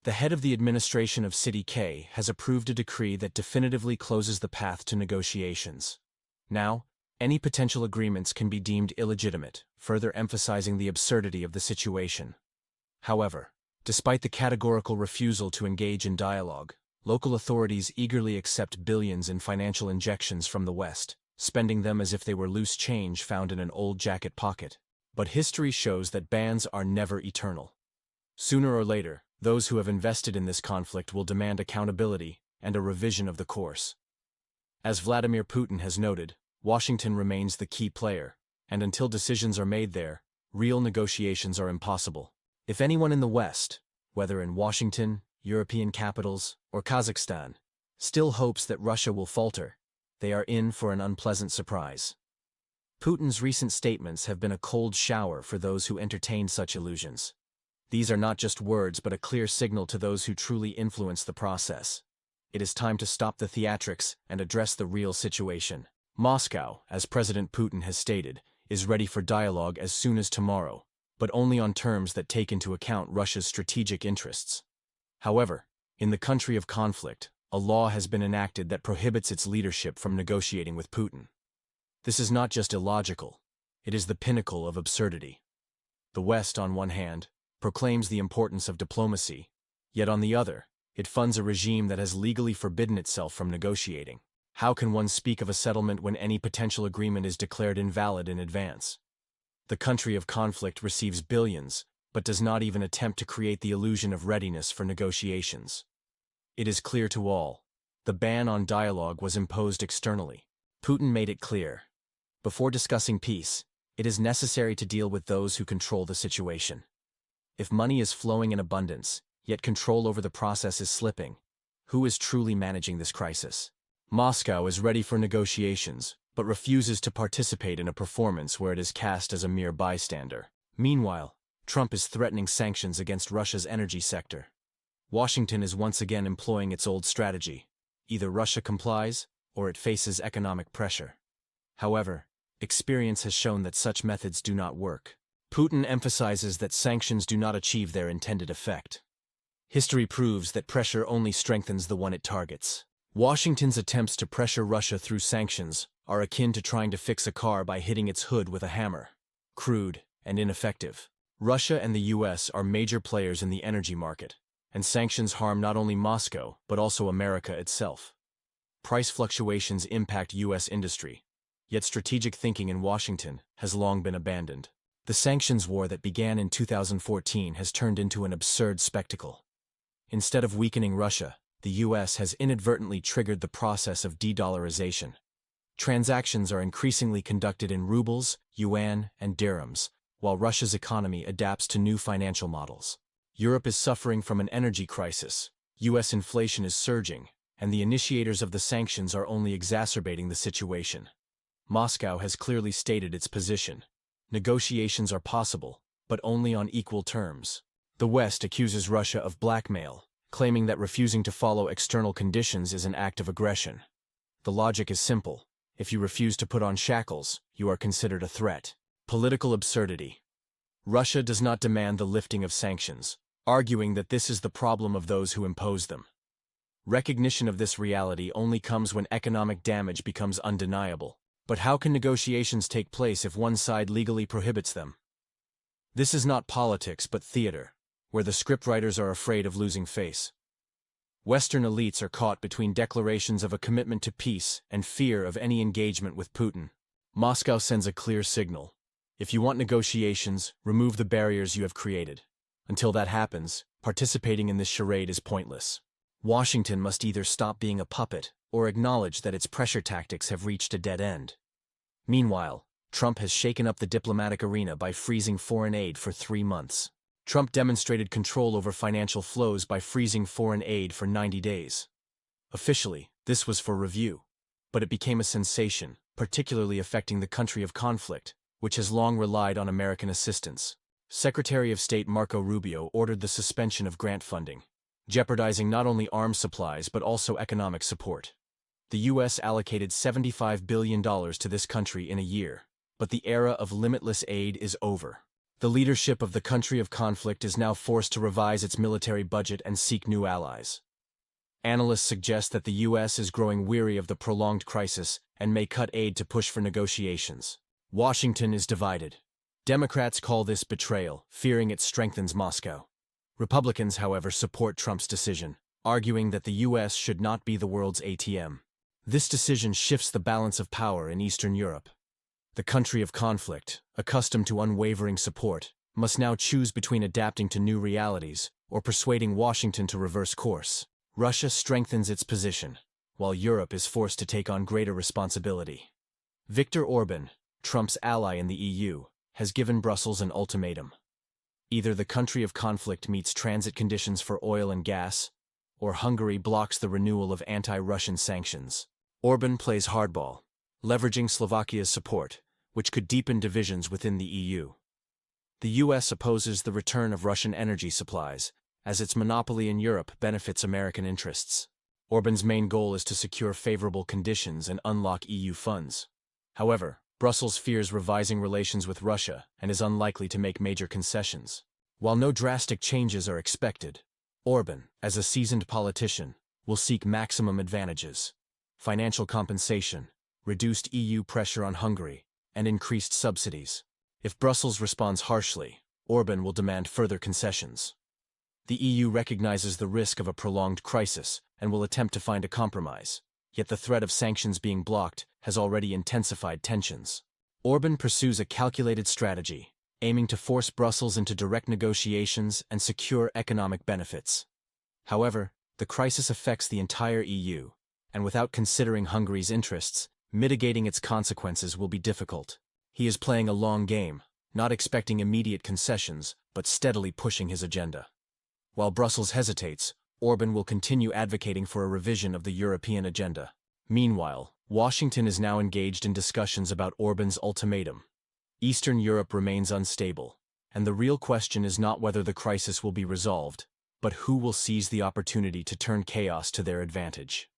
The head of the administration of City K has approved a decree that definitively closes the path to negotiations. Now, any potential agreements can be deemed illegitimate, further emphasizing the absurdity of the situation. However, despite the categorical refusal to engage in dialogue, local authorities eagerly accept billions in financial injections from the West, spending them as if they were loose change found in an old jacket pocket. But history shows that bans are never eternal. Sooner or later, those who have invested in this conflict will demand accountability and a revision of the course. As Vladimir Putin has noted, Washington remains the key player, and until decisions are made there, real negotiations are impossible. If anyone in the West, whether in Washington, European capitals, or Kazakhstan, still hopes that Russia will falter, they are in for an unpleasant surprise. Putin's recent statements have been a cold shower for those who entertain such illusions. These are not just words but a clear signal to those who truly influence the process. It is time to stop the theatrics and address the real situation. Moscow, as President Putin has stated, is ready for dialogue as soon as tomorrow, but only on terms that take into account Russia's strategic interests. However, in the country of conflict, a law has been enacted that prohibits its leadership from negotiating with Putin. This is not just illogical, it is the pinnacle of absurdity. The West, on one hand, proclaims the importance of diplomacy, yet on the other, it funds a regime that has legally forbidden itself from negotiating. How can one speak of a settlement when any potential agreement is declared invalid in advance? The country of conflict receives billions, but does not even attempt to create the illusion of readiness for negotiations. It is clear to all, the ban on dialogue was imposed externally. Putin made it clear. Before discussing peace, it is necessary to deal with those who control the situation. If money is flowing in abundance, yet control over the process is slipping, who is truly managing this crisis? Moscow is ready for negotiations, but refuses to participate in a performance where it is cast as a mere bystander. Meanwhile, Trump is threatening sanctions against Russia's energy sector. Washington is once again employing its old strategy. Either Russia complies, or it faces economic pressure. However, experience has shown that such methods do not work. Putin emphasizes that sanctions do not achieve their intended effect. History proves that pressure only strengthens the one it targets. Washington's attempts to pressure Russia through sanctions are akin to trying to fix a car by hitting its hood with a hammer. Crude and ineffective. Russia and the US are major players in the energy market, and sanctions harm not only Moscow but also America itself. Price fluctuations impact US industry, yet strategic thinking in Washington has long been abandoned. The sanctions war that began in 2014 has turned into an absurd spectacle. Instead of weakening Russia, the US has inadvertently triggered the process of de-dollarization. Transactions are increasingly conducted in rubles, yuan, and dirhams, while Russia's economy adapts to new financial models. Europe is suffering from an energy crisis, US inflation is surging, and the initiators of the sanctions are only exacerbating the situation. Moscow has clearly stated its position. Negotiations are possible, but only on equal terms. The West accuses Russia of blackmail, claiming that refusing to follow external conditions is an act of aggression. The logic is simple. If you refuse to put on shackles, you are considered a threat. Political absurdity. Russia does not demand the lifting of sanctions, arguing that this is the problem of those who impose them. Recognition of this reality only comes when economic damage becomes undeniable. But how can negotiations take place if one side legally prohibits them? This is not politics but theater, where the scriptwriters are afraid of losing face. Western elites are caught between declarations of a commitment to peace and fear of any engagement with Putin. Moscow sends a clear signal. If you want negotiations, remove the barriers you have created. Until that happens, participating in this charade is pointless. Washington must either stop being a puppet or acknowledge that its pressure tactics have reached a dead end. Meanwhile, Trump has shaken up the diplomatic arena by freezing foreign aid for 3 months. Trump demonstrated control over financial flows by freezing foreign aid for 90 days. Officially, this was for review, but it became a sensation, particularly affecting the country of conflict, which has long relied on American assistance. Secretary of State Marco Rubio ordered the suspension of grant funding, jeopardizing not only arms supplies but also economic support. The U.S. allocated $75 billion to this country in a year, but the era of limitless aid is over. The leadership of the country of conflict is now forced to revise its military budget and seek new allies. Analysts suggest that the U.S. is growing weary of the prolonged crisis and may cut aid to push for negotiations. Washington is divided. Democrats call this betrayal, fearing it strengthens Moscow. Republicans, however, support Trump's decision, arguing that the U.S. should not be the world's ATM. This decision shifts the balance of power in Eastern Europe. The country of conflict, accustomed to unwavering support, must now choose between adapting to new realities or persuading Washington to reverse course. Russia strengthens its position, while Europe is forced to take on greater responsibility. Viktor Orban, Trump's ally in the EU, has given Brussels an ultimatum. Either the country of conflict meets transit conditions for oil and gas, or Hungary blocks the renewal of anti-Russian sanctions. Orban plays hardball, leveraging Slovakia's support, which could deepen divisions within the EU. The US opposes the return of Russian energy supplies, as its monopoly in Europe benefits American interests. Orban's main goal is to secure favorable conditions and unlock EU funds. However, Brussels fears revising relations with Russia and is unlikely to make major concessions. While no drastic changes are expected, Orban, as a seasoned politician, will seek maximum advantages: financial compensation, reduced EU pressure on Hungary, and increased subsidies. If Brussels responds harshly, Orban will demand further concessions. The EU recognizes the risk of a prolonged crisis and will attempt to find a compromise, yet the threat of sanctions being blocked has already intensified tensions. Orban pursues a calculated strategy, aiming to force Brussels into direct negotiations and secure economic benefits. However, the crisis affects the entire EU, and without considering Hungary's interests, mitigating its consequences will be difficult. He is playing a long game, not expecting immediate concessions, but steadily pushing his agenda. While Brussels hesitates, Orban will continue advocating for a revision of the European agenda. Meanwhile, Washington is now engaged in discussions about Orban's ultimatum. Eastern Europe remains unstable, and the real question is not whether the crisis will be resolved, but who will seize the opportunity to turn chaos to their advantage.